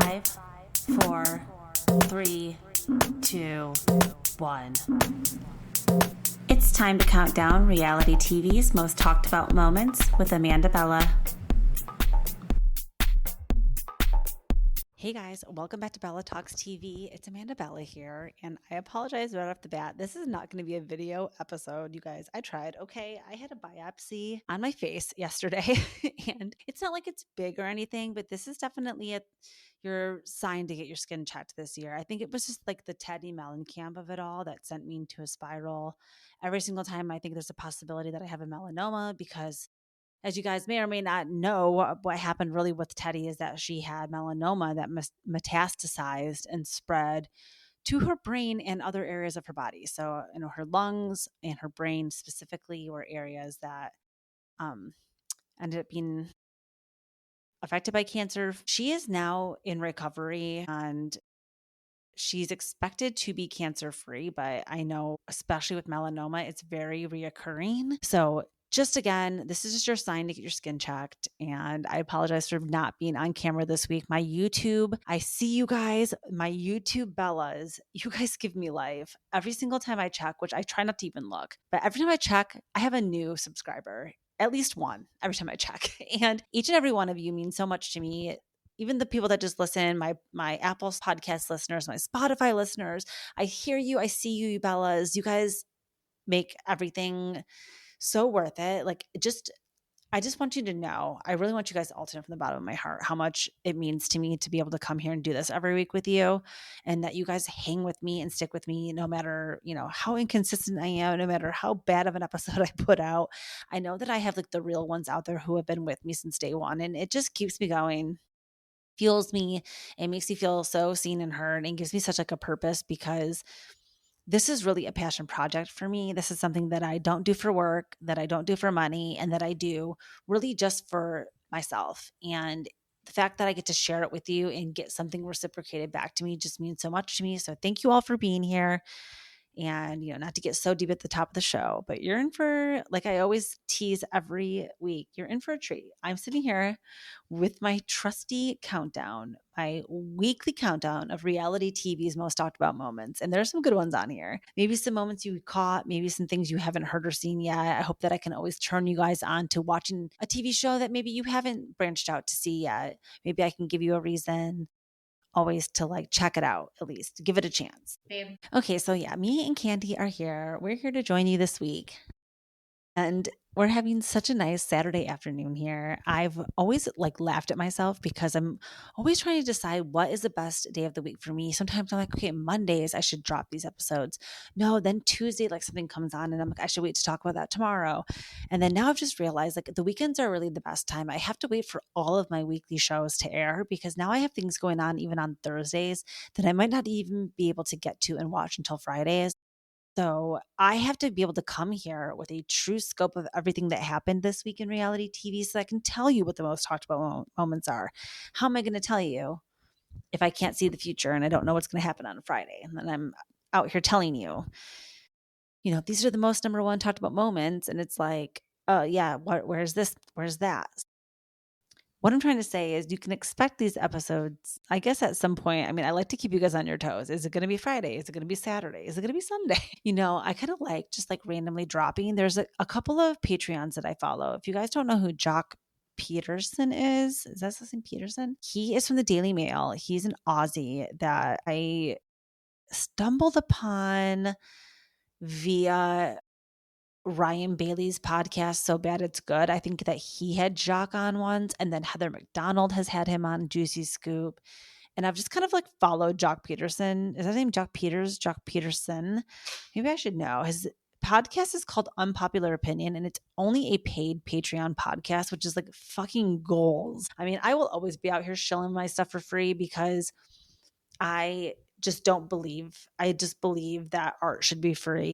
5, 4, 3, 2, 1. It's time to count down reality TV's most talked about moments with Amanda Bella. Hey guys, welcome back to Bella Talks TV. It's Amanda Bella here, and I apologize right off the bat. This is not going to be a video episode, you guys. I tried, okay? I had a biopsy on my face yesterday, and it's not like it's big or anything, but this is definitely your sign to get your skin checked this year. I think it was just like the Teddy Mellencamp of it all that sent me into a spiral. Every single time I think there's a possibility that I have a melanoma because, as you guys may or may not know, what happened really with Teddy is that she had melanoma that metastasized and spread to her brain and other areas of her body. So, her lungs and her brain specifically were areas that ended up being affected by cancer. She is now in recovery and she's expected to be cancer free, but I know, especially with melanoma, it's very reoccurring. So just again, this is just your sign to get your skin checked. And I apologize for not being on camera this week. My YouTube, I see you guys, my YouTube Bellas, you guys give me life. Every single time I check, which I try not to even look, but every time I check, I have a new subscriber. At least one every time I check. And each and every one of you means so much to me. Even the people that just listen, my Apple podcast listeners, my Spotify listeners, I hear you, I see you, Bellas. You guys make everything so worth it. I just want you to know, I really want you guys all to know from the bottom of my heart how much it means to me to be able to come here and do this every week with you, and that you guys hang with me and stick with me no matter, how inconsistent I am, no matter how bad of an episode I put out. I know that I have like the real ones out there who have been with me since day one, and it just keeps me going, fuels me. It makes me feel so seen and heard, and gives me such like a purpose, because this is really a passion project for me. This is something that I don't do for work, that I don't do for money, and that I do really just for myself. And the fact that I get to share it with you and get something reciprocated back to me just means so much to me. So thank you all for being here. And, not to get so deep at the top of the show, but you're in for, like I always tease every week, you're in for a treat. I'm sitting here with my trusty countdown, my weekly countdown of reality TV's most talked about moments. And there's some good ones on here. Maybe some moments you caught, maybe some things you haven't heard or seen yet. I hope that I can always turn you guys on to watching a TV show that maybe you haven't branched out to see yet. Maybe I can give you a reason always to like check it out, at least give it a chance. Babe. Okay, so yeah, me and Candy are here. We're here to join you this week. And we're having such a nice Saturday afternoon here. I've always like laughed at myself because I'm always trying to decide what is the best day of the week for me. Sometimes I'm like, okay, Mondays, I should drop these episodes. No, then Tuesday, like something comes on and I'm like, I should wait to talk about that tomorrow. And then now I've just realized like the weekends are really the best time. I have to wait for all of my weekly shows to air because now I have things going on even on Thursdays that I might not even be able to get to and watch until Fridays. So I have to be able to come here with a true scope of everything that happened this week in reality TV so I can tell you what the most talked about moments are. How am I going to tell you if I can't see the future and I don't know what's going to happen on a Friday? And then I'm out here telling you, these are the most number one talked about moments. And it's like, oh yeah, where's this? Where's that? What I'm trying to say is you can expect these episodes, I guess at some point. I mean, I like to keep you guys on your toes. Is it going to be Friday? Is it going to be Saturday? Is it going to be Sunday? I kind of like just like randomly dropping. There's a couple of Patreons that I follow. If you guys don't know who Jock Peterson is that his name, Peterson? He is from the Daily Mail. He's an Aussie that I stumbled upon via Ryan Bailey's podcast, So Bad It's Good. I think that he had Jock on once, and then Heather McDonald has had him on Juicy Scoop. And I've just kind of like followed Jock Peterson. Is that his name Jock Peters? Jock Peterson? Maybe I should know. His podcast is called Unpopular Opinion, and it's only a paid Patreon podcast, which is like fucking goals. I mean, I will always be out here shilling my stuff for free because I just believe that art should be free.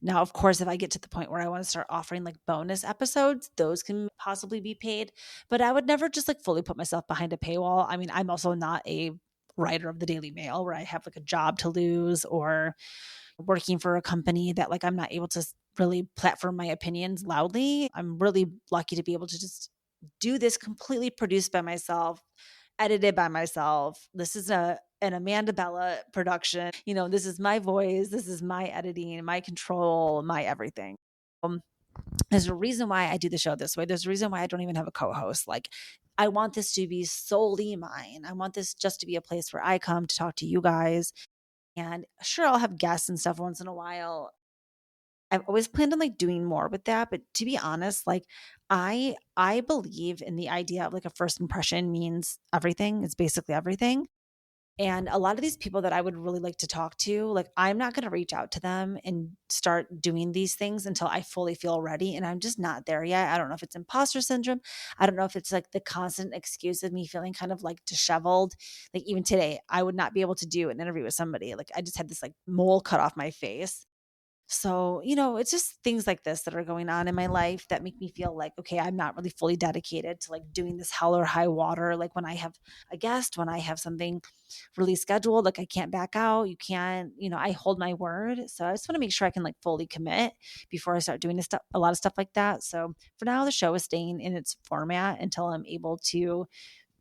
Now, of course, if I get to the point where I want to start offering like bonus episodes, those can possibly be paid, but I would never just like fully put myself behind a paywall. I mean, I'm also not a writer of the Daily Mail where I have like a job to lose or working for a company that like I'm not able to really platform my opinions loudly. I'm really lucky to be able to just do this completely produced by myself edited by myself. This is an Amanda Bella production. This is my voice. This is my editing, my control, my everything. There's a reason why I do the show this way. There's a reason why I don't even have a co-host. Like, I want this to be solely mine. I want this just to be a place where I come to talk to you guys. And sure, I'll have guests and stuff once in a while. I've always planned on like doing more with that, but to be honest, like I believe in the idea of like a first impression means everything. It's basically everything. And a lot of these people that I would really like to talk to, like I'm not going to reach out to them and start doing these things until I fully feel ready. And I'm just not there yet. I don't know if it's imposter syndrome. I don't know if it's like the constant excuse of me feeling kind of like disheveled. Like even today, I would not be able to do an interview with somebody. Like I just had this like mole cut off my face. So, it's just things like this that are going on in my life that make me feel like, okay, I'm not really fully dedicated to like doing this hell or high water. Like when I have a guest, when I have something really scheduled, like I can't back out. You can't, I hold my word. So I just want to make sure I can like fully commit before I start doing this stuff, a lot of stuff like that. So for now, the show is staying in its format until I'm able to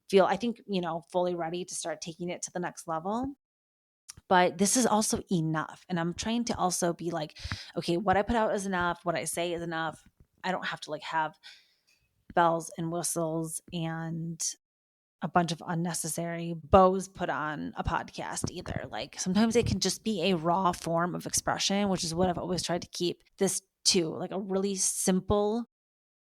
feel, I think, fully ready to start taking it to the next level. But this is also enough. And I'm trying to also be like, okay, what I put out is enough. What I say is enough. I don't have to like have bells and whistles and a bunch of unnecessary bows put on a podcast either. Like sometimes it can just be a raw form of expression, which is what I've always tried to keep this to, like a really simple,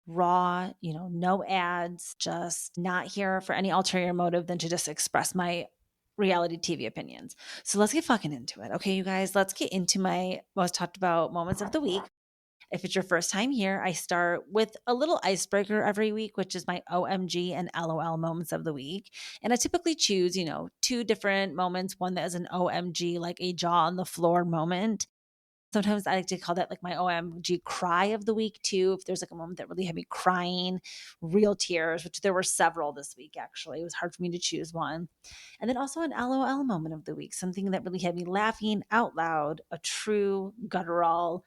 raw, no ads, just not here for any ulterior motive than to just express my reality TV opinions. So let's get fucking into it. Okay, you guys, let's get into my most talked about moments of the week. If it's your first time here, I start with a little icebreaker every week, which is my OMG and LOL moments of the week. And I typically choose, two different moments, one that is an OMG, like a jaw on the floor moment. Sometimes I like to call that like my OMG cry of the week too. If there's like a moment that really had me crying, real tears, which there were several this week actually. It was hard for me to choose one. And then also an LOL moment of the week, something that really had me laughing out loud, a true guttural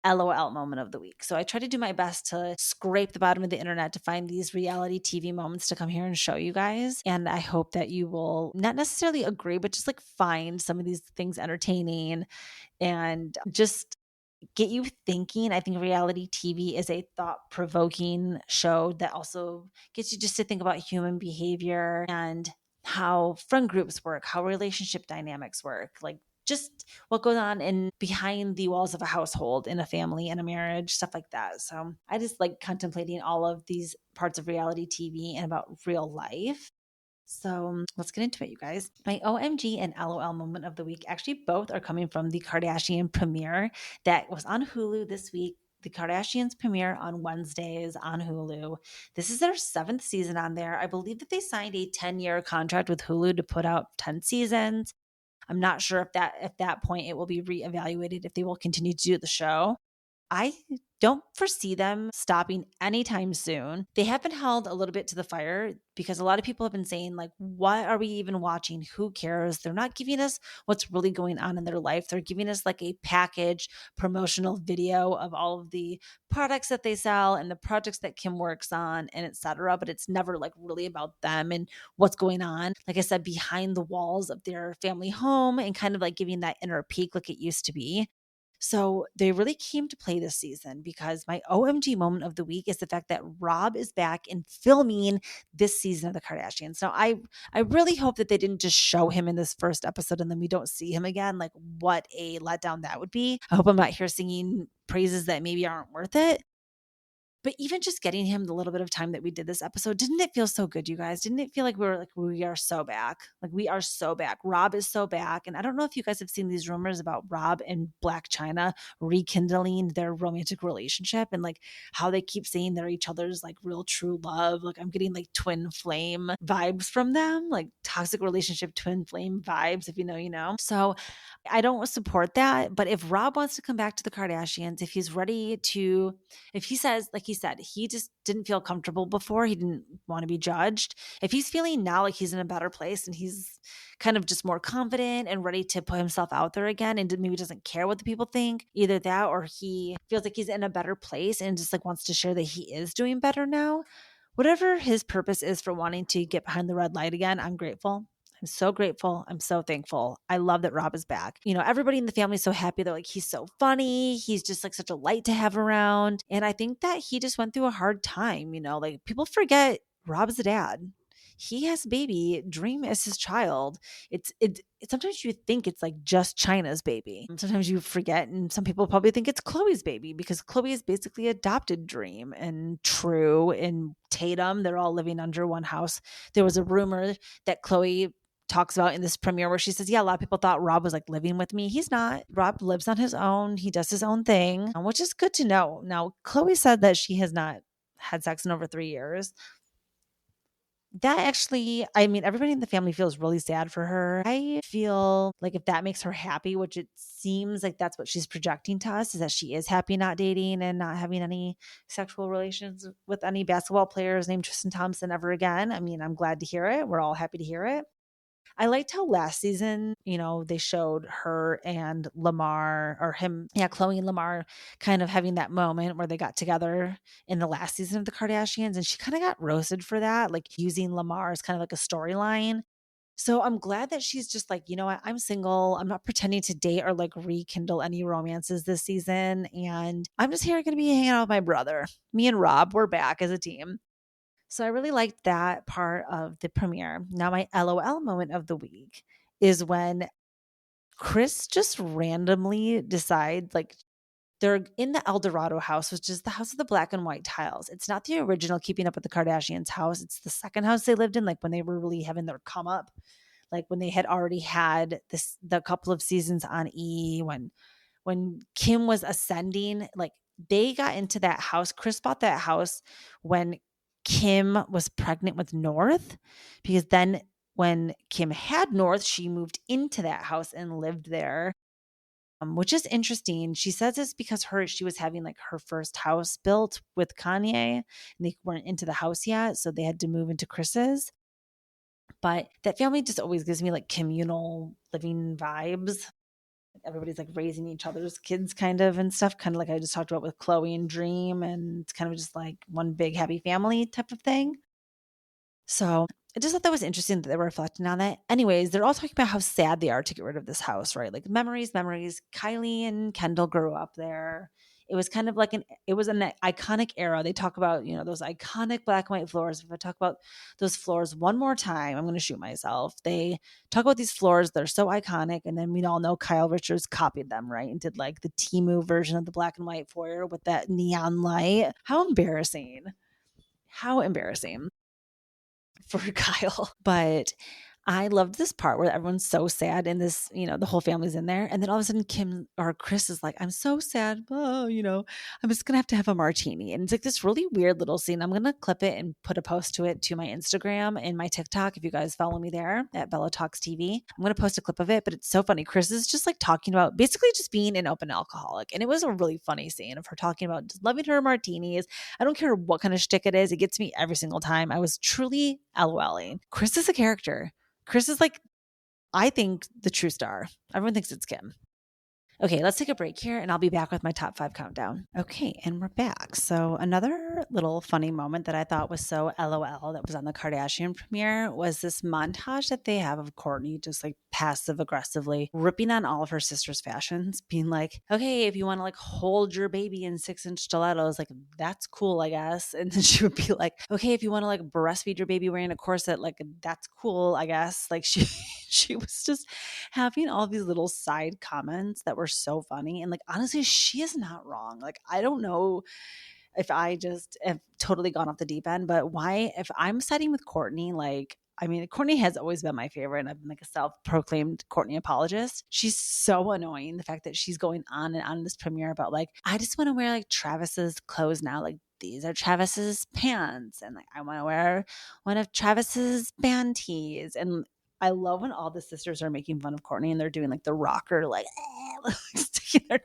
LOL moment of the week. So I try to do my best to scrape the bottom of the internet to find these reality TV moments to come here and show you guys. And I hope that you will not necessarily agree, but just like find some of these things entertaining and just get you thinking. I think reality TV is a thought provoking show that also gets you just to think about human behavior and how friend groups work, how relationship dynamics work, like just what goes on in behind the walls of a household, in a family, in a marriage, stuff like that. So I just like contemplating all of these parts of reality TV and about real life. So let's get into it, you guys. My OMG and LOL moment of the week actually both are coming from the Kardashian premiere that was on Hulu this week. The Kardashians premiere on Wednesdays on Hulu. This is their 7th season on there. I believe that they signed a 10-year contract with Hulu to put out 10 seasons. I'm not sure if that at that point it will be reevaluated if they will continue to do the show. I don't foresee them stopping anytime soon. They have been held a little bit to the fire because a lot of people have been saying, like, what are we even watching? Who cares? They're not giving us what's really going on in their life. They're giving us like a package promotional video of all of the products that they sell and the projects that Kim works on and etc. But it's never like really about them and what's going on. Like I said, behind the walls of their family home and kind of like giving that inner peek like it used to be. So they really came to play this season because my OMG moment of the week is the fact that Rob is back and filming this season of the Kardashians. Now I really hope that they didn't just show him in this first episode and then we don't see him again. Like what a letdown that would be. I hope I'm not here singing praises that maybe aren't worth it. But even just getting him the little bit of time that we did this episode, didn't it feel so good, you guys? Didn't it feel like we are so back? Like we are so back. Rob is so back. And I don't know if you guys have seen these rumors about Rob and Black China rekindling their romantic relationship and like how they keep saying they're each other's like real true love. Like I'm getting like twin flame vibes from them, like toxic relationship twin flame vibes, if you know, you know. So I don't support that. But if Rob wants to come back to the Kardashians, if he's ready to, if he says, like he said, he just didn't feel comfortable before, he didn't want to be judged. If he's feeling now like he's in a better place and he's kind of just more confident and ready to put himself out there again and maybe doesn't care what the people think, either that or he feels like he's in a better place and just like wants to share that he is doing better now, whatever his purpose is for wanting to get behind the red light again, I'm grateful. I'm so grateful. I'm so thankful. I love that Rob is back. Everybody in the family is so happy. They're like, he's so funny. He's just like such a light to have around. And I think that he just went through a hard time. Like people forget Rob's a dad. He has a baby. Dream is his child. It sometimes you think it's like just China's baby. Sometimes you forget, and some people probably think it's Chloe's baby because Chloe is basically adopted Dream and True and Tatum. They're all living under one house. There was a rumor that Chloe talks about in this premiere where she says, yeah, a lot of people thought Rob was like living with me. He's not. Rob lives on his own. He does his own thing, which is good to know. Now, Chloe said that she has not had sex in over 3 years. That actually, I mean, everybody in the family feels really sad for her. I feel like if that makes her happy, which it seems like that's what she's projecting to us, is that she is happy not dating and not having any sexual relations with any basketball players named Tristan Thompson ever again. I mean, I'm glad to hear it. We're all happy to hear it. I liked how last season, they showed her and Lamar, or him, yeah, Chloe and Lamar kind of having that moment where they got together in the last season of the Kardashians. And she kind of got roasted for that, like using Lamar as kind of like a storyline. So I'm glad that she's just like, you know what, I'm single. I'm not pretending to date or like rekindle any romances this season. And I'm just here going to be hanging out with my brother. Me and Rob, we're back as a team. So I really liked that part of the premiere. Now, my LOL moment of the week is when Chris just randomly decides, like, they're in the El Dorado house, which is the house with the black and white tiles. It's not the original Keeping Up with the Kardashians house. It's the second house they lived in, like when they were really having their come up, like when they had already had the couple of seasons on E, when Kim was ascending, like they got into that house. Chris bought that house when Kim was pregnant with North, because then when Kim had North, she moved into that house and lived there. Which is interesting. She says it's because she was having like her first house built with Kanye and they weren't into the house yet. So they had to move into Chris's. But that family just always gives me like communal living vibes. Everybody's like raising each other's kids kind of and stuff, kind of like I just talked about with Chloe and Dream, and it's kind of just like one big happy family type of thing. So I just thought that was interesting that they were reflecting on that. Anyways, they're all talking about how sad they are to get rid of this house, right? Like memories. Kylie and Kendall grew up there. It was kind of like it was an iconic era. They talk about, those iconic black and white floors. If I talk about those floors one more time, I'm going to shoot myself. They talk about these floors. They're so iconic. And then we all know Kyle Richards copied them, right? And did like the Temu version of the black and white foyer with that neon light. How embarrassing. How embarrassing for Kyle. But I loved this part where everyone's so sad and this, the whole family's in there. And then all of a sudden Kim or Chris is like, I'm so sad. Oh, I'm just going to have a martini. And it's like this really weird little scene. I'm going to clip it and put a post to it to my Instagram and my TikTok. If you guys follow me there at Bella Talks TV, I'm going to post a clip of it, but it's so funny. Chris is just like talking about basically just being an open alcoholic. And it was a really funny scene of her talking about just loving her martinis. I don't care what kind of shtick it is. It gets me every single time. I was truly LOLing. Chris is a character. Chris is like, I think, the true star. Everyone thinks it's Kim. Okay, let's take a break here and I'll be back with my top 5 countdown. Okay, and we're back. So another little funny moment that I thought was so LOL that was on the Kardashian premiere was this montage that they have of Kourtney just like passive aggressively ripping on all of her sister's fashions, being like, okay, if you want to like hold your baby in 6-inch stilettos, like that's cool, I guess. And then she would be like, okay, if you want to like breastfeed your baby wearing a corset, like that's cool, I guess. Like she was just having all these little side comments that were so funny. And like, honestly, she is not wrong. Like, I don't know if I just have totally gone off the deep end, but why, if I'm siding with Kourtney, like, I mean, Kourtney has always been my favorite, and I've been like a self-proclaimed Kourtney apologist. She's so annoying. The fact that she's going on and on in this premiere about like, I just want to wear like Travis's clothes now. Like, these are Travis's pants, and like I want to wear one of Travis's band tees. And I love when all the sisters are making fun of Kourtney and they're doing like the rocker, like, like sticking their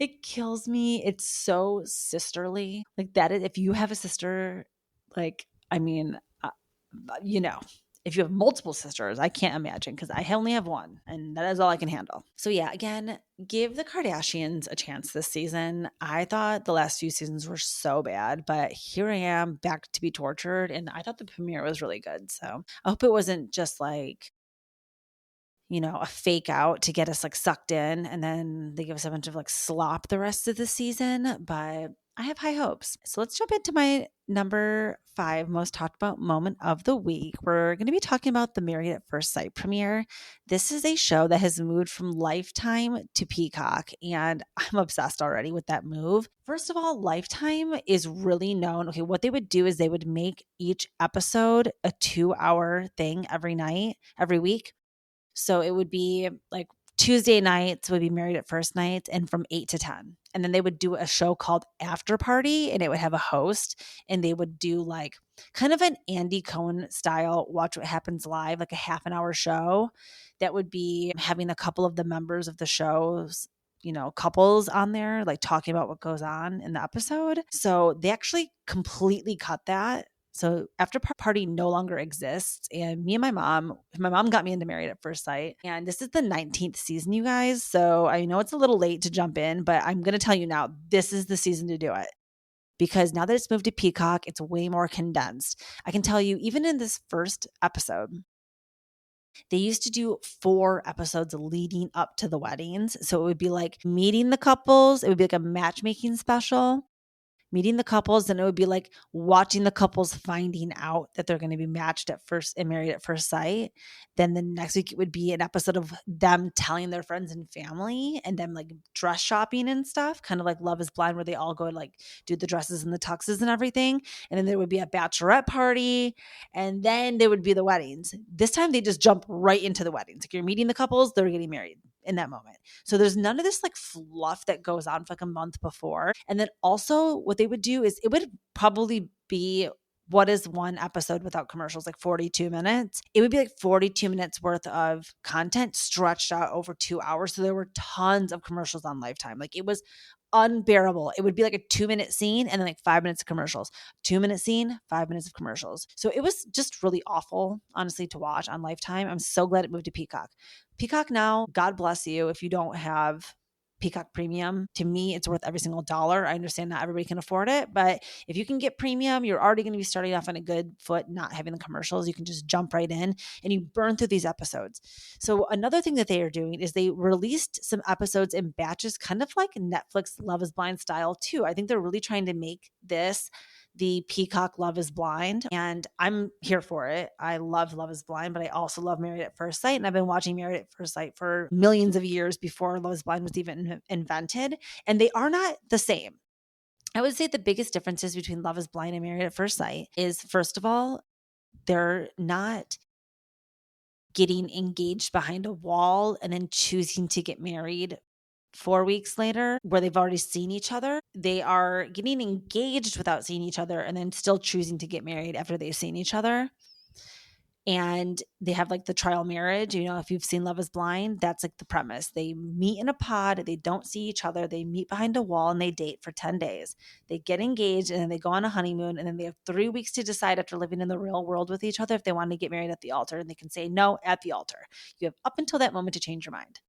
it kills me. It's so sisterly. Like that is, if you have a sister, like, I mean, you know, If you have multiple sisters, I can't imagine because I only have one and that is all I can handle. So yeah, again, give the Kardashians a chance this season. I thought the last few seasons were so bad, but here I am back to be tortured. And I thought the premiere was really good. So I hope it wasn't just like, a fake out to get us like sucked in and then they give us a bunch of like slop the rest of the season. But I have high hopes. So let's jump into my number 5 most talked about moment of the week. We're going to be talking about the Married at First Sight premiere. This is a show that has moved from Lifetime to Peacock, and I'm obsessed already with that move. First of all, Lifetime is really known. Okay, what they would do is they would make each episode a 2-hour thing every week. So it would be like Tuesday nights would be Married at First Night and from 8 to 10. And then they would do a show called After Party and it would have a host and they would do like kind of an Andy Cohen style Watch What Happens Live, like a half an hour show that would be having a couple of the members of the shows, couples on there, like talking about what goes on in the episode. So they actually completely cut that. So After Party no longer exists. And my mom got me into Married at First Sight. And this is the 19th season, you guys. So I know it's a little late to jump in, but I'm going to tell you now, this is the season to do it. Because now that it's moved to Peacock, it's way more condensed. I can tell you, even in this first episode, they used to do 4 episodes leading up to the weddings. So it would be like meeting the couples. It would be like a matchmaking special. Meeting the couples, and it would be like watching the couples finding out that they're going to be matched at first and married at first sight. Then the next week it would be an episode of them telling their friends and family and them like dress shopping and stuff, kind of like Love is Blind where they all go and like do the dresses and the tuxes and everything. And then there would be a bachelorette party and then there would be the weddings. This time they just jump right into the weddings. Like you're meeting the couples, they're getting married in that moment. So there's none of this like fluff that goes on for like a month before. And then also what they would do is it would probably be what is one episode without commercials, like 42 minutes. It would be like 42 minutes worth of content stretched out over 2 hours. So there were tons of commercials on Lifetime. Like it was unbearable. It would be like a 2-minute scene and then like 5 minutes of commercials. 2-minute scene, 5 minutes of commercials. So it was just really awful, honestly, to watch on Lifetime. I'm so glad it moved to Peacock. Peacock now, God bless you if you don't have Peacock Premium. To me, it's worth every single dollar. I understand not everybody can afford it, but if you can get premium, you're already going to be starting off on a good foot, not having the commercials. You can just jump right in and you burn through these episodes. So another thing that they are doing is they released some episodes in batches, kind of like Netflix Love is Blind style too. I think they're really trying to make this the Peacock Love is Blind, and I'm here for it. I love Love is Blind, but I also love Married at First Sight, and I've been watching Married at First Sight for millions of years before Love is Blind was even invented, and they are not the same. I would say the biggest differences between Love is Blind and Married at First Sight is, first of all, they're not getting engaged behind a wall and then choosing to get married 4 weeks later where they've already seen each other. They are getting engaged without seeing each other and then still choosing to get married after they've seen each other. And they have like the trial marriage. If you've seen Love is Blind, that's like the premise. They meet in a pod. They don't see each other. They meet behind a wall and they date for 10 days. They get engaged and then they go on a honeymoon. And then they have 3 weeks to decide after living in the real world with each other if they want to get married at the altar. And they can say no at the altar. You have up until that moment to change your mind.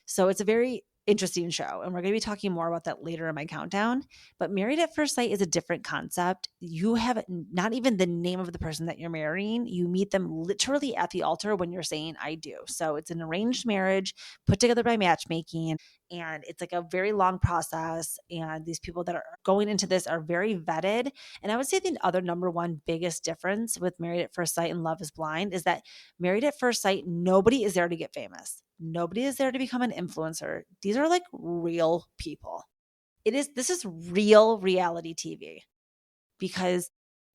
So it's a very interesting show. And we're going to be talking more about that later in my countdown. But Married at First Sight is a different concept. You have not even the name of the person that you're marrying. You meet them literally at the altar when you're saying, I do. So it's an arranged marriage put together by matchmaking. And it's like a very long process. And these people that are going into this are very vetted. And I would say the other number one biggest difference with Married at First Sight and Love is Blind is that Married at First Sight, nobody is there to get famous. Nobody is there to become an influencer. These are like real people. This is real reality TV because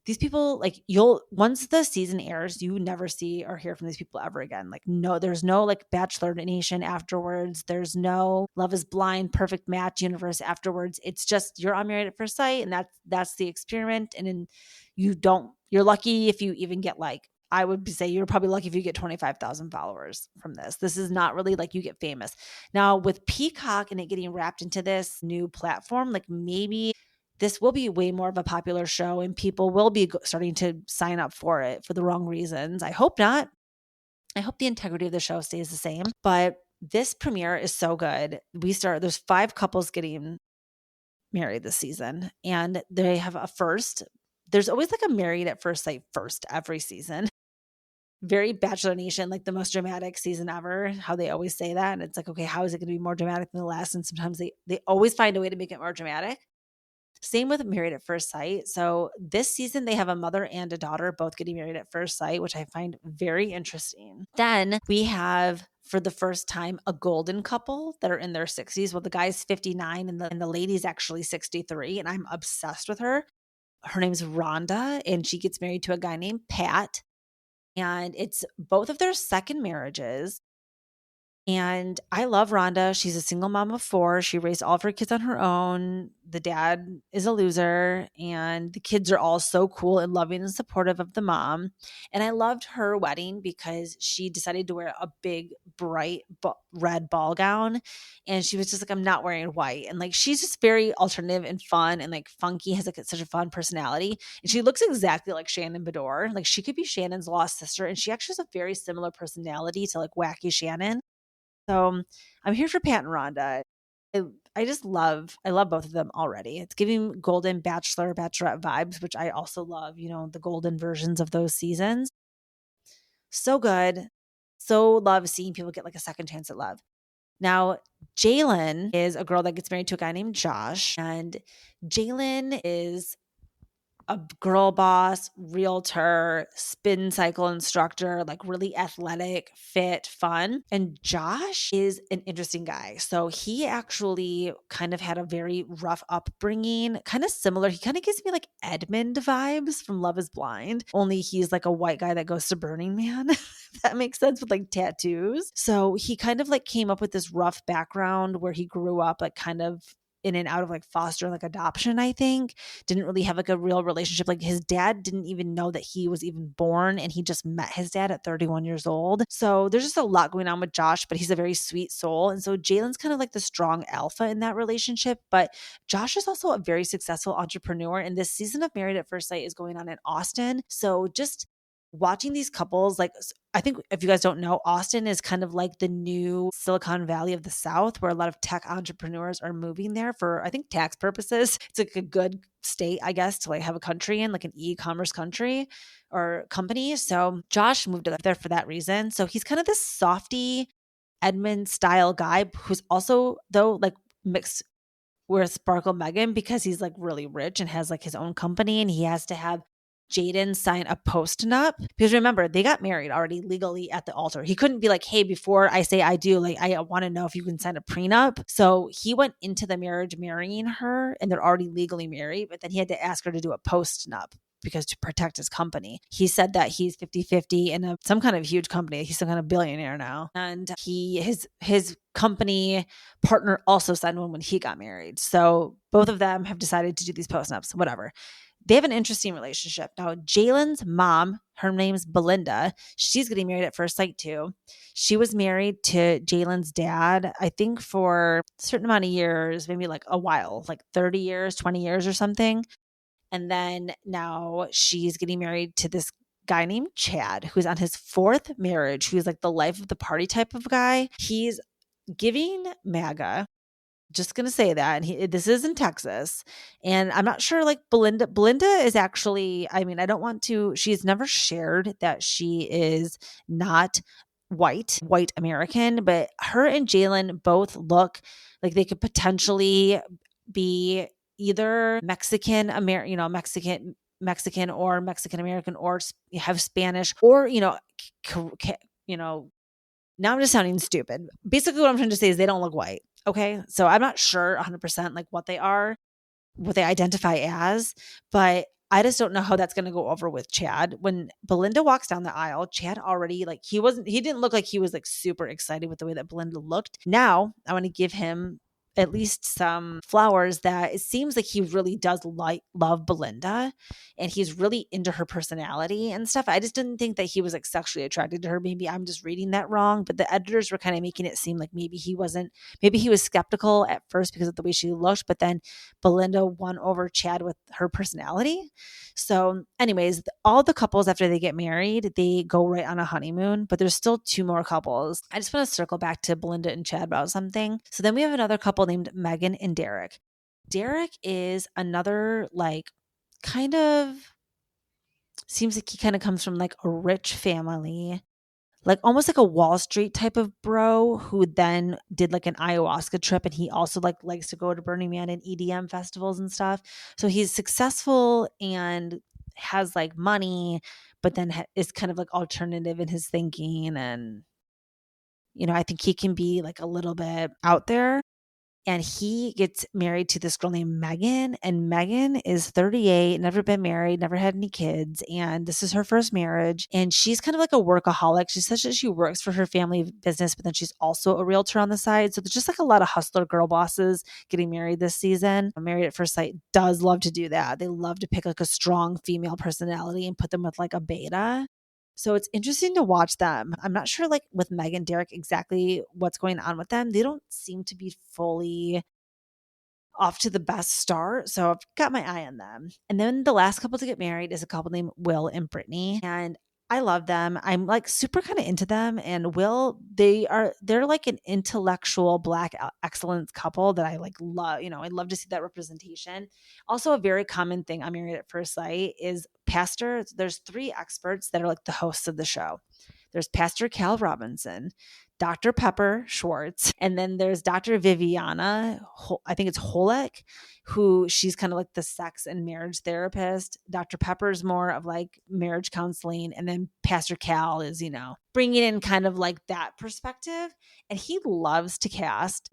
these people, like once the season airs, you never see or hear from these people ever again. Like no, there's no like Bachelor Nation afterwards. There's no Love is Blind, Perfect Match universe afterwards. It's just you're on Married at First Sight and that's the experiment. And then you're lucky if you even get like, I would say you're probably lucky if you get 25,000 followers from this. This is not really like you get famous. Now with Peacock and it getting wrapped into this new platform, like maybe this will be way more of a popular show and people will be starting to sign up for it for the wrong reasons. I hope not. I hope the integrity of the show stays the same. But this premiere is so good. There's 5 couples getting married this season, and they have a first. There's always like a married at first sight first every season. Very Bachelor Nation, like the most dramatic season ever, how they always say that. And it's like, okay, how is it going to be more dramatic than the last? And sometimes they always find a way to make it more dramatic. Same with Married at First Sight. So this season, they have a mother and a daughter both getting married at first sight, which I find very interesting. Then we have, for the first time, a golden couple that are in their 60s. Well, the guy's 59 and the lady's actually 63, and I'm obsessed with her. Her name's Rhonda, and she gets married to a guy named Pat. And it's both of their second marriages. And I love Rhonda. She's a single mom of 4. She raised all of her kids on her own. The dad is a loser, and the kids are all so cool and loving and supportive of the mom. And I loved her wedding because she decided to wear a big, bright red ball gown. And she was just like, I'm not wearing white. And like, she's just very alternative and fun and like funky, has like such a fun personality. And she looks exactly like Shannon Bedore. Like, she could be Shannon's lost sister. And she actually has a very similar personality to like wacky Shannon. So I'm here for Pat and Rhonda. I love both of them already. It's giving golden bachelor, bachelorette vibes, which I also love, the golden versions of those seasons. So good. So love seeing people get like a second chance at love. Now, Jalen is a girl that gets married to a guy named Josh, and Jalen is a girl boss, realtor, spin cycle instructor, like really athletic, fit, fun. And Josh is an interesting guy. So he actually kind of had a very rough upbringing, kind of similar. He kind of gives me like Edmund vibes from Love is Blind, only he's like a white guy that goes to Burning Man. If that makes sense, with like tattoos. So he kind of like came up with this rough background where he grew up like kind of in and out of like foster and like adoption, I think. Didn't really have like a real relationship. Like, his dad didn't even know that he was even born, and he just met his dad at 31 years old. So there's just a lot going on with Josh, but he's a very sweet soul. And so Jalen's kind of like the strong alpha in that relationship. But Josh is also a very successful entrepreneur. And this season of Married at First Sight is going on in Austin. So just watching these couples, like, I think if you guys don't know, Austin is kind of like the new Silicon Valley of the South, where a lot of tech entrepreneurs are moving there for, I think, tax purposes. It's like a good state, I guess, to like have a country in, like an e-commerce country or company. So Josh moved there for that reason. So he's kind of this softy Edmund style guy who's also, though, like mixed with Sparkle Megan, because he's like really rich and has like his own company, and he has to have Jaden sign a post-nup, because remember, they got married already legally at the altar. He couldn't be like, hey, before I say I do, like, I want to know if you can sign a prenup. So he went into the marriage marrying her, and they're already legally married, but then he had to ask her to do a post-nup because to protect his company. He said that he's 50-50 in some kind of huge company. He's some kind of billionaire now. And his company partner also signed one when he got married. So both of them have decided to do these post-nups, whatever. They have an interesting relationship. Now, Jalen's mom, her name's Belinda. She's getting married at first sight too. She was married to Jalen's dad, I think, for a certain amount of years, maybe like a while, like 30 years, 20 years or something. And then now she's getting married to this guy named Chad, who's on his 4th marriage, who's like the life of the party type of guy. He's giving MAGA. Just gonna say that. And this is in Texas, and I'm not sure. Like, Belinda is actually. I mean, I don't want to. She's never shared that she is not white American, but her and Jalen both look like they could potentially be either Mexican American, Mexican or Mexican American, or have Spanish, or now I'm just sounding stupid. Basically, what I'm trying to say is they don't look white. Okay. So I'm not sure 100% like what they are, what they identify as, but I just don't know how that's going to go over with Chad. When Belinda walks down the aisle, Chad already, like, he didn't look like he was like super excited with the way that Belinda looked. Now I want to give him at least some flowers that it seems like he really does love Belinda and he's really into her personality and stuff. I just didn't think that he was like sexually attracted to her. Maybe I'm just reading that wrong, but the editors were kind of making it seem like maybe he wasn't, maybe he was skeptical at first because of the way she looked, but then Belinda won over Chad with her personality. So anyways, all the couples after they get married, they go right on a honeymoon, but there's still two more couples. I just want to circle back to Belinda and Chad about something. So then we have another couple named Megan and Derek. Derek is another like kind of seems like he kind of comes from like a rich family, like almost like a Wall Street type of bro who then did like an ayahuasca trip, and he also like likes to go to Burning Man and EDM festivals and stuff. So he's successful and has like money, but then is kind of like alternative in his thinking. And I think he can be like a little bit out there. And he gets married to this girl named Megan, and Megan is 38, never been married, never had any kids, and this is her first marriage. And she's kind of like a workaholic. She says that she works for her family business, but then she's also a realtor on the side. So there's just like a lot of hustler girl bosses getting married this season. Married at First Sight does love to do that. They love to pick like a strong female personality and put them with like a beta. So it's interesting to watch them. I'm not sure like with Meg and Derek exactly what's going on with them. They don't seem to be fully off to the best start. So I've got my eye on them. And then the last couple to get married is a couple named Will and Brittany. And I love them. I'm like super kind of into them. And Will, they're like an intellectual Black excellence couple that I like love. I love to see that representation. Also, a very common thing on Married at First Sight is pastors. There's three experts that are like the hosts of the show. There's Pastor Cal Robinson, Dr. Pepper Schwartz, and then there's Dr. Viviana, I think it's Holek, who she's kind of like the sex and marriage therapist. Dr. Pepper's more of like marriage counseling. And then Pastor Cal is, bringing in kind of like that perspective. And he loves to cast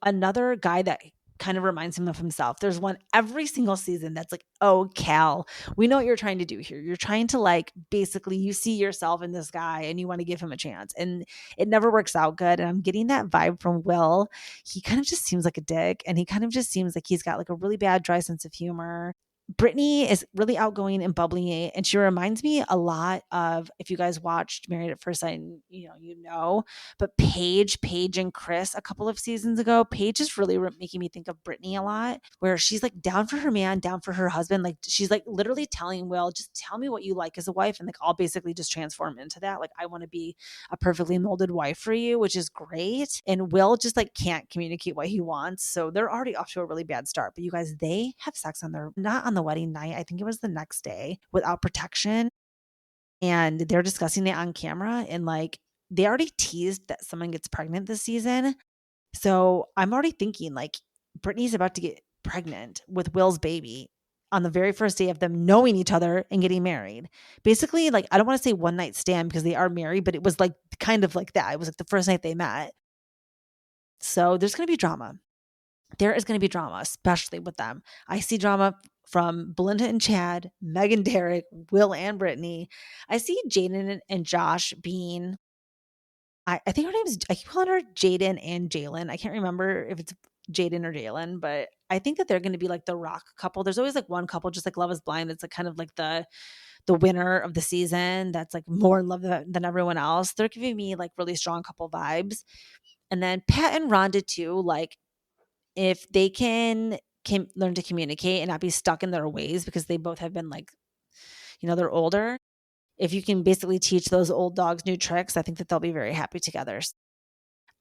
another guy that kind of reminds him of himself. There's one every single season that's like, oh, Cal, we know what you're trying to do here. You're trying to like, basically you see yourself in this guy and you want to give him a chance. And it never works out good. And I'm getting that vibe from Will. He kind of just seems like a dick. And he kind of just seems like he's got like a really bad, dry sense of humor. Brittany is really outgoing and bubbly, and she reminds me a lot of, if you guys watched Married at First Sight, but Paige and Chris a couple of seasons ago. Paige is really making me think of Brittany a lot, where she's like down for her man, down for her husband. Like she's like literally telling Will, just tell me what you like as a wife, and like I'll basically just transform into that. Like I want to be a perfectly molded wife for you, which is great. And Will just like can't communicate what he wants, so they're already off to a really bad start. But you guys, they have sex not on the wedding night. I think it was the next day without protection. And they're discussing it on camera. And like, they already teased that someone gets pregnant this season. So I'm already thinking like Brittany's about to get pregnant with Will's baby on the very first day of them knowing each other and getting married. Basically, like, I don't want to say one night stand because they are married, but it was like kind of like that. It was like the first night they met. So there's going to be drama. There is going to be drama, especially with them. I see drama from Belinda and Chad, Meg and Derek, Will and Brittany. I see Jaden and Josh being, I think her name is, I keep calling her Jaden and Jalen. I can't remember if it's Jaden or Jalen, but I think that they're going to be like the rock couple. There's always like one couple, just like Love is Blind. That's like kind of like the winner of the season. That's like more in love than everyone else. They're giving me like really strong couple vibes. And then Pat and Rhonda too, like, if they can learn to communicate and not be stuck in their ways, because they both have been like, they're older. If you can basically teach those old dogs new tricks, I think that they'll be very happy together.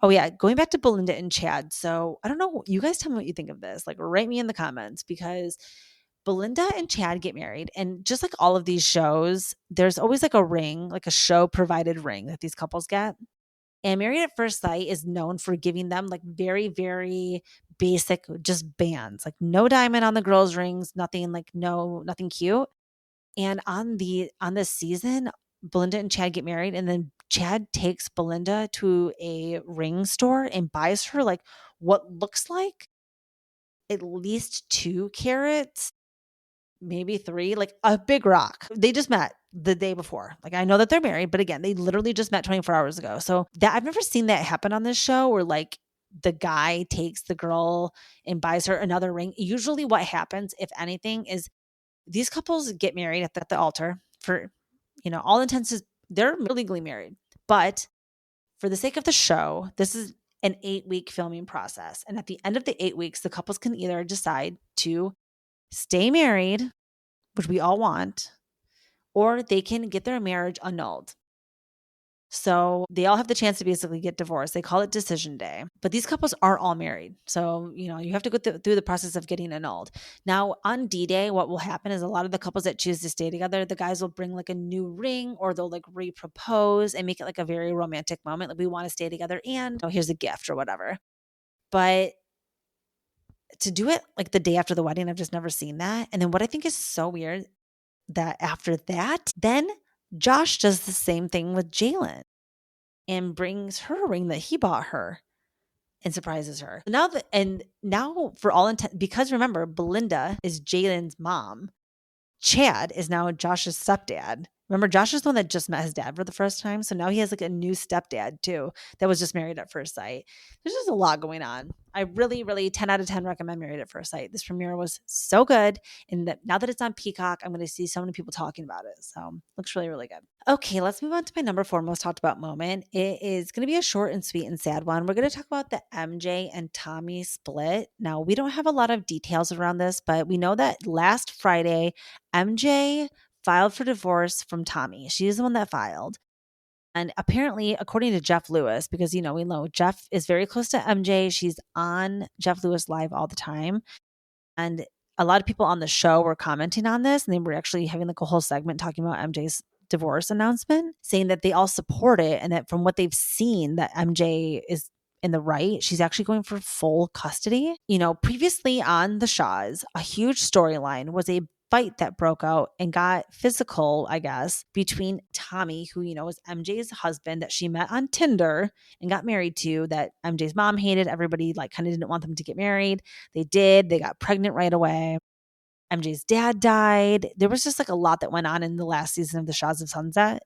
Oh yeah, going back to Belinda and Chad. So I don't know, you guys tell me what you think of this. Like write me in the comments, because Belinda and Chad get married, and just like all of these shows, there's always like a ring, like a show provided ring that these couples get. And Married at First Sight is known for giving them like very, very basic, just bands, like no diamond on the girls' rings, nothing cute. And on this season, Belinda and Chad get married, and then Chad takes Belinda to a ring store and buys her like what looks like at least 2 carats, maybe 3, like a big rock. They just met the day before. Like I know that they're married, but again, they literally just met 24 hours ago. So that I've never seen that happen on this show, where like the guy takes the girl and buys her another ring. Usually what happens, if anything, is these couples get married at the altar for, all intents is they're legally married. But for the sake of the show, this is an 8-week filming process. And at the end of the 8 weeks, the couples can either decide to stay married, which we all want, or they can get their marriage annulled. So they all have the chance to basically get divorced. They call it decision day. But these couples are all married. So, you have to go through the process of getting annulled. Now, on D-Day, what will happen is a lot of the couples that choose to stay together, the guys will bring like a new ring, or they'll like re-propose and make it like a very romantic moment. Like, we want to stay together and here's a gift or whatever. But to do it like the day after the wedding, I've just never seen that. And then what I think is so weird, that after that, then Josh does the same thing with Jalen and brings her a ring that he bought her and surprises her. Now for all intent, because remember, Belinda is Jalen's mom. Chad is now Josh's stepdad. Remember, Josh is the one that just met his dad for the first time. So now he has like a new stepdad too, that was just Married at First Sight. There's just a lot going on. I really, really 10 out of 10 recommend Married at First Sight. This premiere was so good. And now that it's on Peacock, I'm going to see so many people talking about it. So looks really, really good. Okay, let's move on to my number 4 most talked about moment. It is going to be a short and sweet and sad one. We're going to talk about the MJ and Tommy split. Now, we don't have a lot of details around this, but we know that last Friday, MJ filed for divorce from Tommy. She's the one that filed. And apparently, according to Jeff Lewis, because, we know Jeff is very close to MJ. She's on Jeff Lewis Live all the time. And a lot of people on the show were commenting on this. And they were actually having like a whole segment talking about MJ's divorce announcement, saying that they all support it. And that from what they've seen, that MJ is in the right. She's actually going for full custody. Previously on the Shaws, a huge storyline was a fight that broke out and got physical, I guess, between Tommy, who, is MJ's husband that she met on Tinder and got married to, that MJ's mom hated. Everybody like kind of didn't want them to get married. They did. They got pregnant right away. MJ's dad died. There was just like a lot that went on in the last season of The Shaws of Sunset.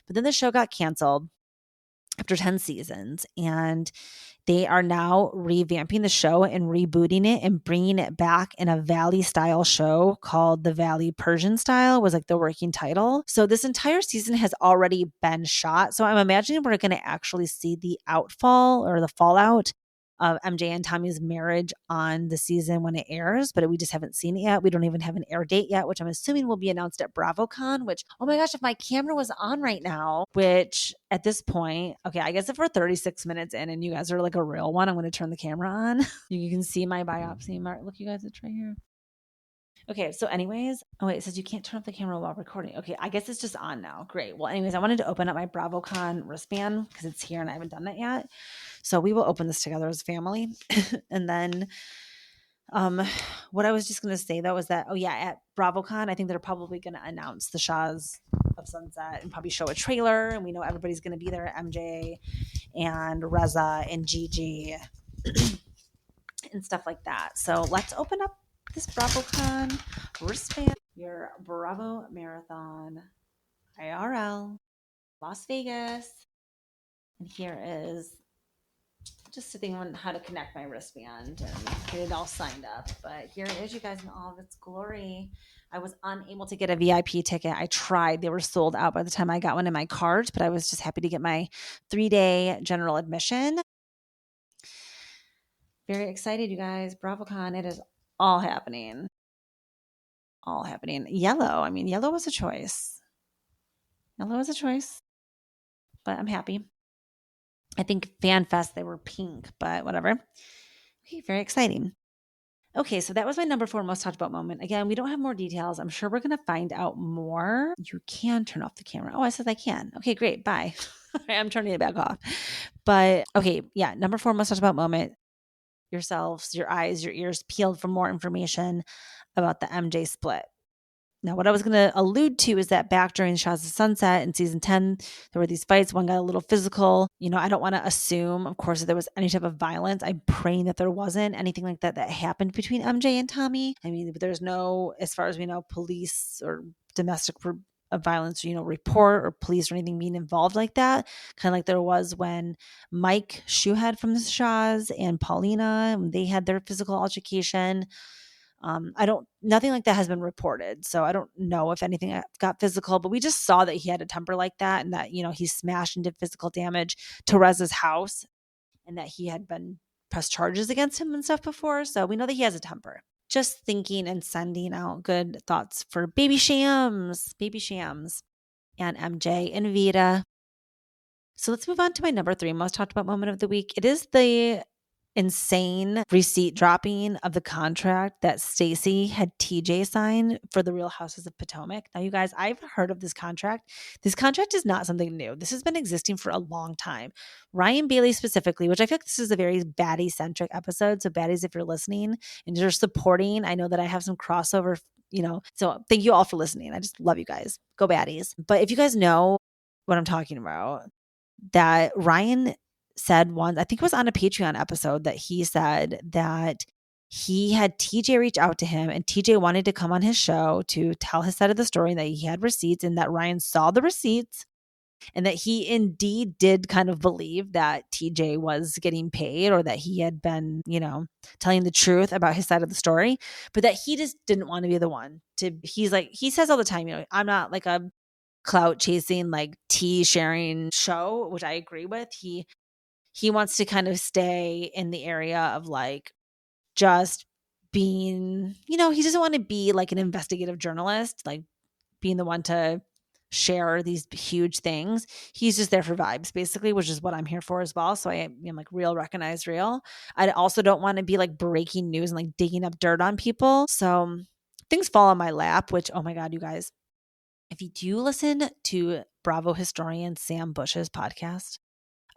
But then the show got canceled after 10 seasons, and they are now revamping the show and rebooting it and bringing it back in a Valley style show called The Valley Persian Style, was like the working title. So this entire season has already been shot. So I'm imagining we're going to actually see the outfall or the fallout of MJ and Tommy's marriage on the season when it airs, but we just haven't seen it yet. We don't even have an air date yet, which I'm assuming will be announced at BravoCon, which, oh my gosh, if my camera was on right now, which at this point, okay, I guess if we're 36 minutes in and you guys are like a real one, I'm going to turn the camera on. You can see my biopsy mark. Look, you guys, it's right here. Okay, so anyways, oh wait, it says you can't turn off the camera while recording. Okay, I guess it's just on now. Great. Well, anyways, I wanted to open up my BravoCon wristband because it's here and I haven't done that yet. So we will open this together as a family. And then what I was just going to say though is that, at BravoCon, I think they're probably going to announce the Shaws of Sunset and probably show a trailer. And we know everybody's going to be there, MJ and Reza and Gigi and stuff like that. So let's open up this BravoCon wristband. Your Bravo Marathon IRL, Las Vegas. And here is just a thing on how to connect my wristband and get it all signed up. But here it is, you guys, in all of its glory. I was unable to get a VIP ticket. I tried. They were sold out by the time I got one in my cart, but I was just happy to get my 3-day general admission. Very excited, you guys. BravoCon, it is all happening. All happening. Yellow. I mean, yellow was a choice. Yellow was a choice. But I'm happy. I think FanFest, they were pink, but whatever. Okay, very exciting. Okay, so that was my number 4 most talked about moment. Again, we don't have more details. I'm sure we're going to find out more. You can turn off the camera. Oh, I said I can. Okay, great. Bye. I'm turning it back off. But okay, yeah, number 4 most talked about moment. Yourselves, your eyes, your ears peeled for more information about the MJ split. Now, what I was going to allude to is that back during Shaws of Sunset in season 10, there were these fights. One got a little physical. I don't want to assume, of course, that there was any type of violence. I'm praying that there wasn't anything like that happened between MJ and Tommy. I mean, there's no, as far as we know, police or domestic a violence, report or police or anything being involved like that. Kind of like there was when Mike Shoehead from the Shaws and Paulina, they had their physical altercation. Nothing like that has been reported. So I don't know if anything got physical, but we just saw that he had a temper like that and that, he smashed and did physical damage to Rez's house and that he had been pressed charges against him and stuff before. So we know that he has a temper. Just thinking and sending out good thoughts for Baby Shams, and MJ and Vita. So let's move on to my number 3 most talked about moment of the week. It is the insane receipt dropping of the contract that Stacey had TJ sign for the Real Houses of Potomac. Now, you guys, I've heard of this contract. This contract is not something new. This has been existing for a long time. Ryan Bailey specifically, which I feel like this is a very baddie-centric episode. So baddies, if you're listening and you're supporting, I know that I have some crossover, so thank you all for listening. I just love you guys. Go baddies. But if you guys know what I'm talking about, that Ryan said once, I think it was on a Patreon episode, that he said that he had TJ reach out to him and TJ wanted to come on his show to tell his side of the story, and that he had receipts and that Ryan saw the receipts and that he indeed did kind of believe that TJ was getting paid or that he had been, telling the truth about his side of the story, but that he just didn't want to be the one to, he says all the time, I'm not like a clout chasing, like tea sharing show, which I agree with. He wants to kind of stay in the area of like just being, he doesn't want to be like an investigative journalist, like being the one to share these huge things. He's just there for vibes, basically, which is what I'm here for as well. So I am like real, recognize real. I also don't want to be like breaking news and like digging up dirt on people. So things fall on my lap, which, oh my God, you guys, if you do listen to Bravo historian Sam Bush's podcast,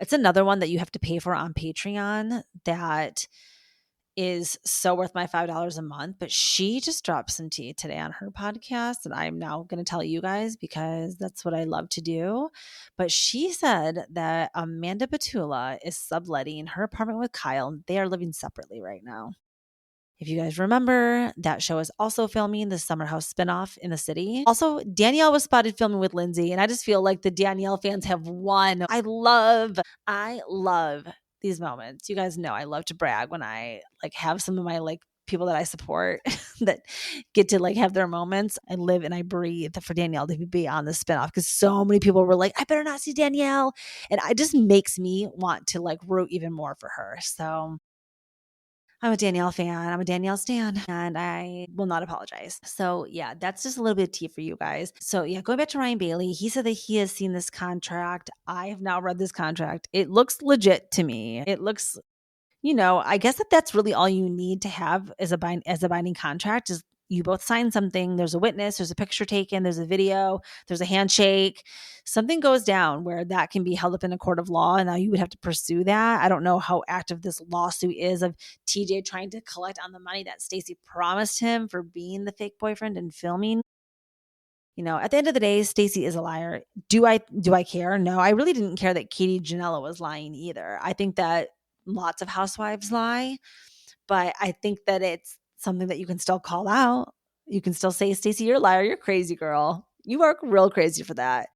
it's another one that you have to pay for on Patreon that is so worth my $5 a month. But she just dropped some tea today on her podcast, and I'm now going to tell you guys because that's what I love to do. But she said that Amanda Batula is subletting her apartment with Kyle. They are living separately right now. If you guys remember, that show is also filming the Summer House spinoff in the city. Also, Danielle was spotted filming with Lindsay, and I just feel like the Danielle fans have won. I love these moments. You guys know I love to brag when I like have some of my like people that I support that get to like have their moments. I live and I breathe for Danielle to be on the spinoff because so many people were like, I better not see Danielle. And it just makes me want to like root even more for her. So I'm a Danielle fan. I'm a Danielle stan, and I will not apologize. So yeah, that's just a little bit of tea for you guys. So yeah, going back to Ryan Bailey, he said that he has seen this contract. I have now read this contract. It looks legit to me. It looks, I guess that's really all you need to have as a binding contract is you both sign something. There's a witness, there's a picture taken, there's a video, there's a handshake. Something goes down where that can be held up in a court of law, and now you would have to pursue that. I don't know how active this lawsuit is of TJ trying to collect on the money that Stacey promised him for being the fake boyfriend and filming. At the end of the day, Stacey is a liar. Do I care? No, I really didn't care that Katie Janela was lying either. I think that lots of housewives lie, but I think that it's something that you can still call out. You can still say, Stacey, you're a liar. You're crazy, girl. You are real crazy for that.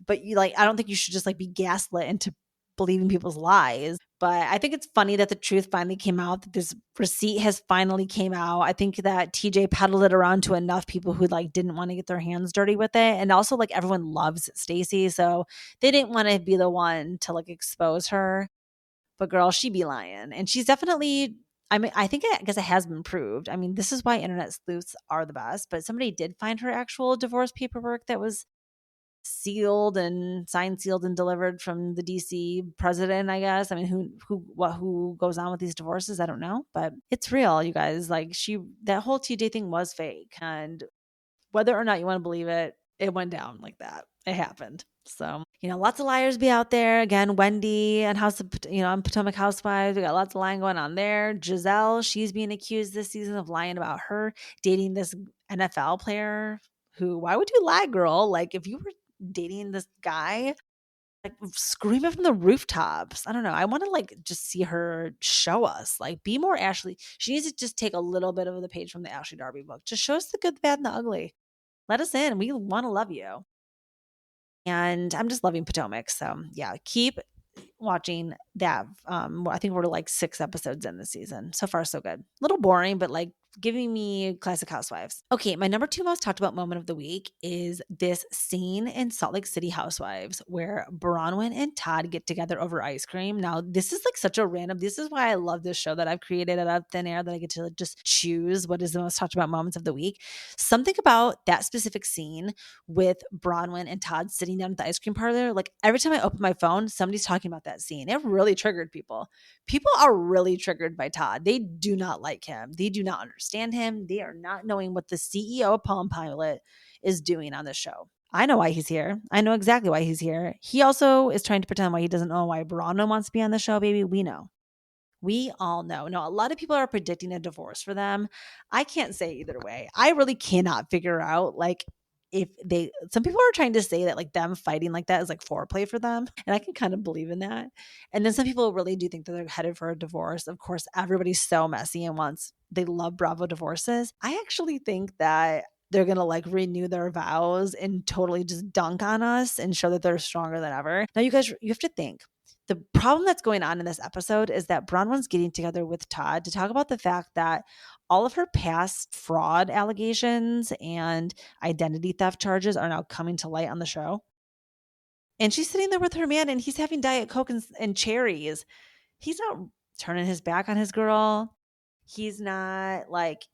But I don't think you should just like be gaslit into believing people's lies. But I think it's funny that the truth finally came out, that this receipt has finally came out. I think that TJ peddled it around to enough people who like didn't want to get their hands dirty with it. And also like everyone loves Stacey. So they didn't want to be the one to like expose her. But girl, she be lying. And she's definitely, I guess it has been proved. I mean, this is why internet sleuths are the best. But somebody did find her actual divorce paperwork that was sealed and signed, sealed, and delivered from the DC president, I guess. I mean, who goes on with these divorces? I don't know, but it's real, you guys. Like that whole TJ thing was fake. And whether or not you want to believe it, it went down like that. It happened. So, lots of liars be out there. Again, Wendy and on Potomac Housewives, we got lots of lying going on there. Giselle, she's being accused this season of lying about her dating this NFL player who, why would you lie, girl? Like if you were dating this guy, like scream it from the rooftops. I don't know. I want to like just see her show us, like be more Ashley. She needs to just take a little bit of the page from the Ashley Darby book. Just show us the good, the bad, and the ugly. Let us in. We want to love you. And I'm just loving Potomac. So yeah, keep watching that. I think we're like 6 episodes in this season. So far, so good. A little boring, but like giving me classic Housewives. Okay, my number 2 most talked about moment of the week is this scene in Salt Lake City Housewives where Brownyn and Todd get together over ice cream. Now, this is like such a random, this is why I love this show that I've created out of thin air, that I get to just choose what is the most talked about moments of the week. Something about that specific scene with Bronwyn and Todd sitting down at the ice cream parlor, like every time I open my phone, somebody's talking about that scene. It really triggered people. People are really triggered by Todd. They do not like him. They do not understand him. They are not knowing what the CEO of Palm Pilot is doing on the show. I know why he's here. I know exactly why he's here. He also is trying to pretend why he doesn't know why Bronwyn wants to be on the show, baby. We know. We all know. No, a lot of people are predicting a divorce for them. I can't say either way. I really cannot figure out like if they, some people are trying to say that like them fighting like that is like foreplay for them. And I can kind of believe in that. And then some people really do think that they're headed for a divorce. Of course, everybody's so messy and they love Bravo divorces. I actually think that they're going to like renew their vows and totally just dunk on us and show that they're stronger than ever. Now, you guys, you have to think the problem that's going on in this episode is that Bronwyn's getting together with Todd to talk about the fact that all of her past fraud allegations and identity theft charges are now coming to light on the show. And she's sitting there with her man and he's having Diet Coke and cherries. He's not turning his back on his girl. He's not like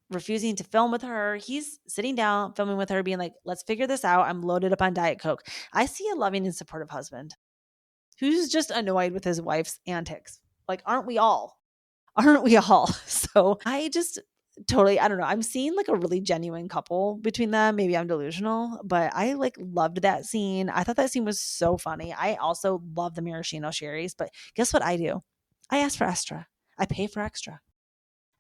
refusing to film with her. He's sitting down, filming with her, being like, let's figure this out. I'm loaded up on Diet Coke. I see a loving and supportive husband who's just annoyed with his wife's antics. Like, aren't we all? Aren't we all? So I just totally, I don't know. I'm seeing like a really genuine couple between them. Maybe I'm delusional, but I like loved that scene. I thought that scene was so funny. I also love the maraschino cherries, but guess what I do? I ask for extra. I pay for extra.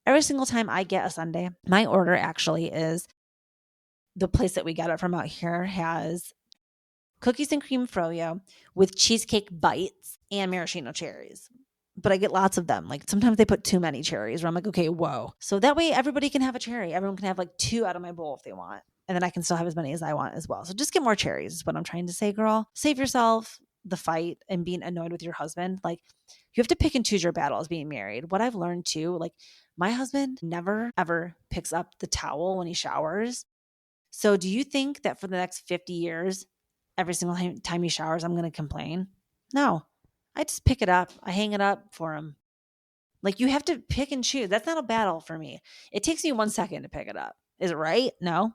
Every single time I get a sundae, my order actually is the place that we get it from out here has cookies and cream froyo with cheesecake bites and maraschino cherries. But I get lots of them. Like sometimes they put too many cherries where I'm like, okay, whoa. So that way everybody can have a cherry. Everyone can have like 2 out of my bowl if they want. And then I can still have as many as I want as well. So just get more cherries is what I'm trying to say, girl. Save yourself the fight and being annoyed with your husband. Like you have to pick and choose your battles being married. What I've learned too, like my husband never ever picks up the towel when he showers. So do you think that for the next 50 years, every single time he showers, I'm going to complain? No, I just pick it up. I hang it up for him. Like you have to pick and choose. That's not a battle for me. It takes me 1 second to pick it up. Is it right? No.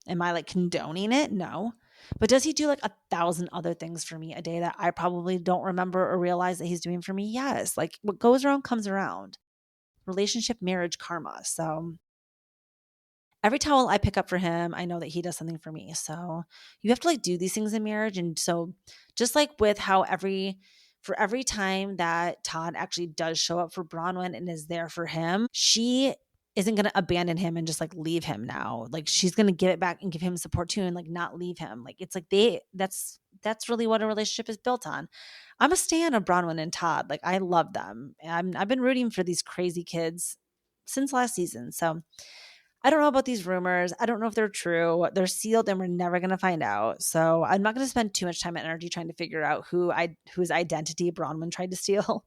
Am I like condoning it? No. But does he do like 1,000 other things for me a day that I probably don't remember or realize that he's doing for me? Yes. Like what goes around comes around. Relationship, marriage, karma. So every towel I pick up for him, I know that he does something for me. So you have to like do these things in marriage. And so just like with how for every time that Todd actually does show up for Bronwyn and is there for him, she isn't going to abandon him and just like leave him now. Like she's going to give it back and give him support too and like not leave him. Like it's like that's really what a relationship is built on. I'm a stan of Bronwyn and Todd. Like I love them. I've been rooting for these crazy kids since last season. So I don't know about these rumors. I don't know if they're true. They're sealed and we're never going to find out. So I'm not going to spend too much time and energy trying to figure out whose identity Bronwyn tried to steal.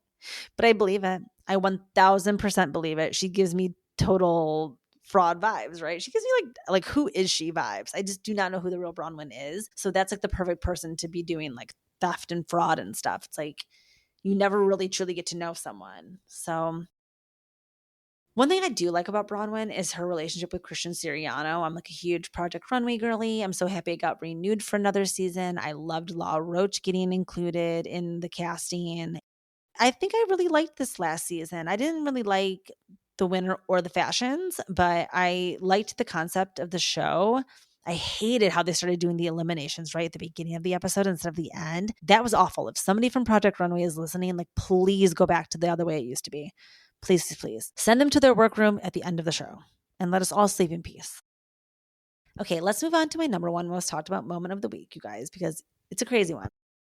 But I believe it. I 1000% believe it. She gives me total fraud vibes, right? She gives me like who is she vibes. I just do not know who the real Bronwyn is. So that's like the perfect person to be doing like theft and fraud and stuff. It's like you never really truly get to know someone. So one thing I do like about Bronwyn is her relationship with Christian Siriano. I'm like a huge Project Runway girly. I'm so happy it got renewed for another season. I loved Law Roach getting included in the casting. I think I really liked this last season. I didn't really like the winner or the fashions, but I liked the concept of the show. I hated how they started doing the eliminations right at the beginning of the episode instead of the end. That was awful. If somebody from Project Runway is listening, like please go back to the other way it used to be. Please, please send them to their workroom at the end of the show and let us all sleep in peace. Okay, let's move on to my number 1 most talked about moment of the week, you guys, because it's a crazy one.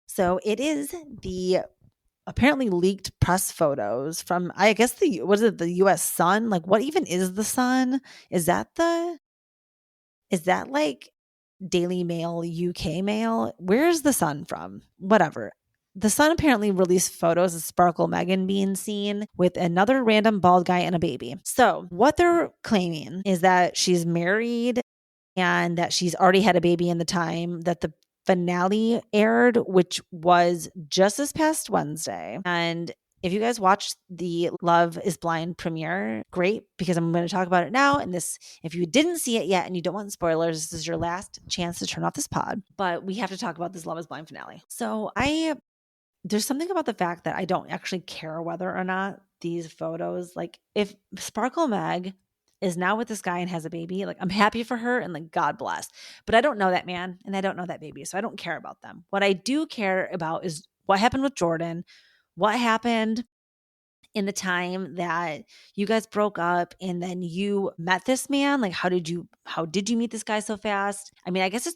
So it is the apparently leaked press photos from, I guess the US Sun? Like what even is the Sun? Is that like Daily Mail, UK Mail. Where's the Sun from? Whatever. The Sun apparently released photos of Sparkle Meghan being seen with another random bald guy and a baby. So what they're claiming is that she's married and that she's already had a baby in the time that the finale aired, which was just this past Wednesday. And if you guys watched the Love is Blind premiere, great, because I'm going to talk about it now. And this, if you didn't see it yet and you don't want spoilers, this is your last chance to turn off this pod. But we have to talk about this Love is Blind finale. So there's something about the fact that I don't actually care whether or not these photos, like if Sparkle Meg is now with this guy and has a baby, like I'm happy for her and like God bless. But I don't know that man and I don't know that baby. So I don't care about them. What I do care about is what happened with Jordan, what happened in the time that you guys broke up and then you met this man. Like how did you meet this guy so fast? I mean, I guess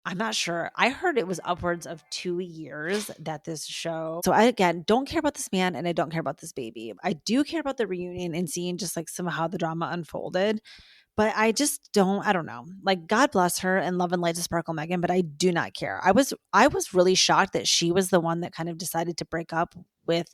I'm not sure. I heard it was upwards of 2 years that this show. So I, again, don't care about this man and I don't care about this baby. I do care about the reunion and seeing just like somehow the drama unfolded. But I just I don't know. Like God bless her and love and light to Sparkle Meghan, but I do not care. I was really shocked that she was the one that kind of decided to break up with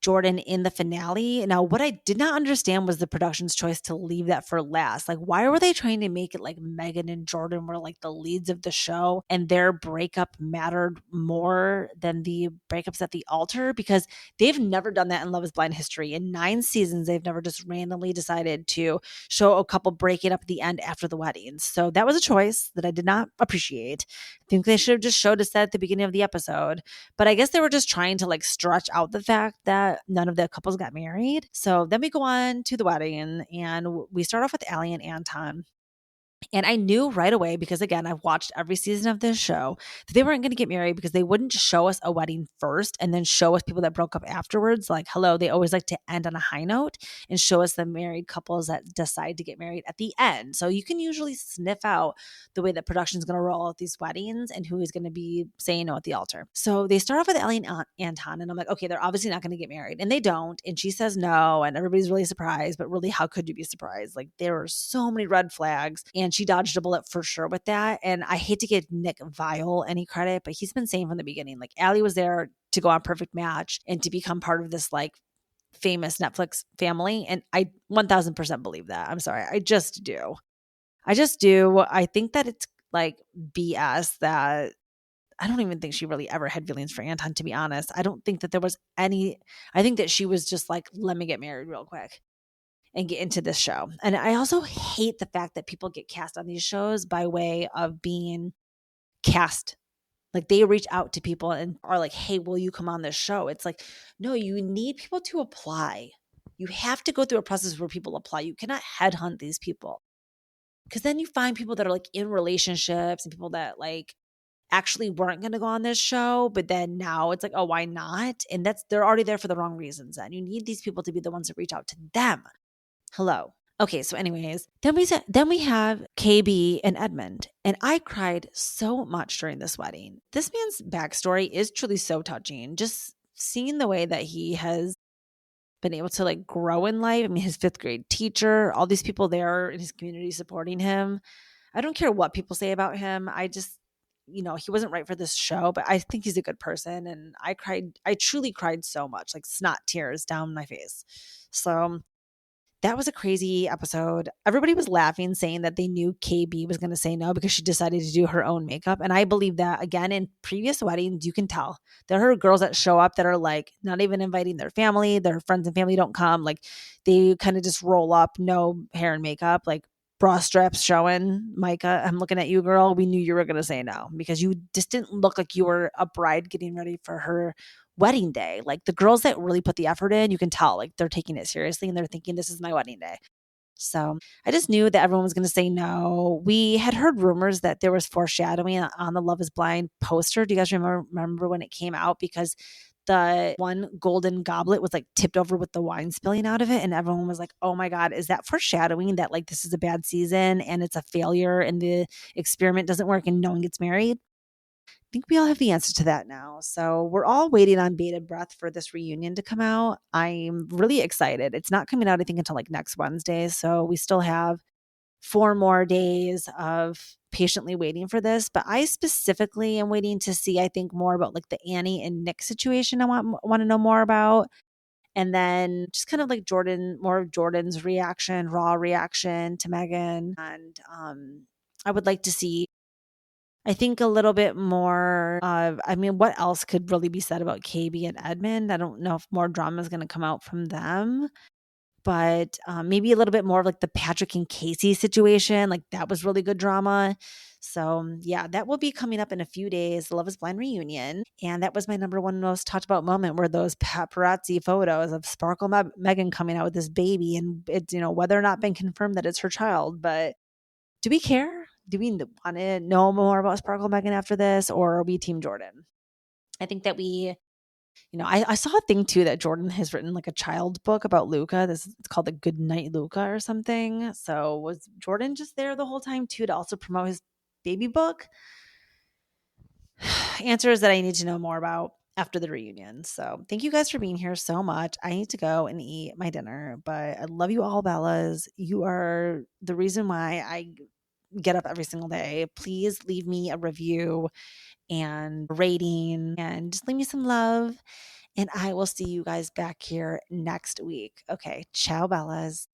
Jordan in the finale. Now, what I did not understand was the production's choice to leave that for last. Like, why were they trying to make it like Meghan and Jordan were like the leads of the show and their breakup mattered more than the breakups at the altar? Because they've never done that in Love is Blind history. In 9 seasons, they've never just randomly decided to show a couple breaking up at the end after the wedding. So that was a choice that I did not appreciate. I think they should have just showed us that at the beginning of the episode. But I guess they were just trying to like stretch out the fact that none of the couples got married. So then we go on to the wedding and we start off with Allie and Anton. And I knew right away, because again, I've watched every season of this show, that they weren't going to get married because they wouldn't show us a wedding first and then show us people that broke up afterwards. Like, hello, they always like to end on a high note and show us the married couples that decide to get married at the end. So you can usually sniff out the way that production is going to roll out these weddings and who is going to be saying no at the altar. So they start off with Ellie and Anton, and I'm like, okay, they're obviously not going to get married. And they don't. And she says no, and everybody's really surprised. But really, how could you be surprised? Like, there were so many red flags. And she dodged a bullet for sure with that. And I hate to give Nick Viall any credit, but he's been saying from the beginning, like Allie was there to go on Perfect Match and to become part of this like famous Netflix family. And I 1000% believe that. I'm sorry. I just do. I think that it's like BS that I don't even think she really ever had feelings for Anton, to be honest. I don't think that there was any, I think that she was just like, let me get married real quick and get into this show. And I also hate the fact that people get cast on these shows by way of being cast. Like they reach out to people and are like, hey, will you come on this show? It's like, no, you need people to apply. You have to go through a process where people apply. You cannot headhunt these people. Because then you find people that are like in relationships and people that like actually weren't going to go on this show, but then now it's like, oh, why not? And they're already there for the wrong reasons. And you need these people to be the ones that reach out to them. Hello. Okay, so anyways, then we have KB and Edmund, and I cried so much during this wedding. This man's backstory is truly so touching. Just seeing the way that he has been able to like grow in life. I mean, his 5th grade teacher, all these people there in his community supporting him. I don't care what people say about him. I just, he wasn't right for this show, but I think he's a good person. And I truly cried so much, like snot tears down my face. So that was a crazy episode. Everybody was laughing, saying that they knew KB was going to say no because she decided to do her own makeup. And I believe that, again, in previous weddings, you can tell there are girls that show up that are like not even inviting their family. Their friends and family don't come. Like they kind of just roll up, no hair and makeup, like bra straps showing. Micah, I'm looking at you, girl. We knew you were going to say no because you just didn't look like you were a bride getting ready for her wedding day. Like the girls that really put the effort in, you can tell like they're taking it seriously and they're thinking this is my wedding day. So I just knew that everyone was going to say no. We had heard rumors that there was foreshadowing on the Love is Blind poster. Do you guys remember when it came out? Because the one golden goblet was like tipped over with the wine spilling out of it. And everyone was like, oh my God, is that foreshadowing that like this is a bad season and it's a failure and the experiment doesn't work and no one gets married? I think we all have the answer to that now. So we're all waiting on bated breath for this reunion to come out. I'm really excited. It's not coming out, I think, until like next Wednesday. So we still have 4 more days of patiently waiting for this. But I specifically am waiting to see, I think, more about like the Annie and Nick situation. I want to know more about. And then just kind of like more of Jordan's reaction, raw reaction to Megan. And I would like to see, I think, a little bit more of, I mean, what else could really be said about KB and Edmund? I don't know if more drama is going to come out from them, but maybe a little bit more of like the Patrick and Casey situation. Like that was really good drama. So yeah, that will be coming up in a few days. The Love is Blind reunion. And that was my number one most talked about moment, were those paparazzi photos of Sparkle Megan coming out with this baby. And it's, whether or not been confirmed that it's her child, but do we care? Do we want to know more about Sparkle Megan after this, or are we Team Jordan? I think that I saw a thing too that Jordan has written like a child book about Luca. It's called the Good Night Luca or something. So was Jordan just there the whole time too to also promote his baby book? Answers that I need to know more about after the reunion. So thank you guys for being here so much. I need to go and eat my dinner, but I love you all, Bellas. You are the reason why I get up every single day. Please leave me a review and rating and just leave me some love. And I will see you guys back here next week. Okay. Ciao, Bellas.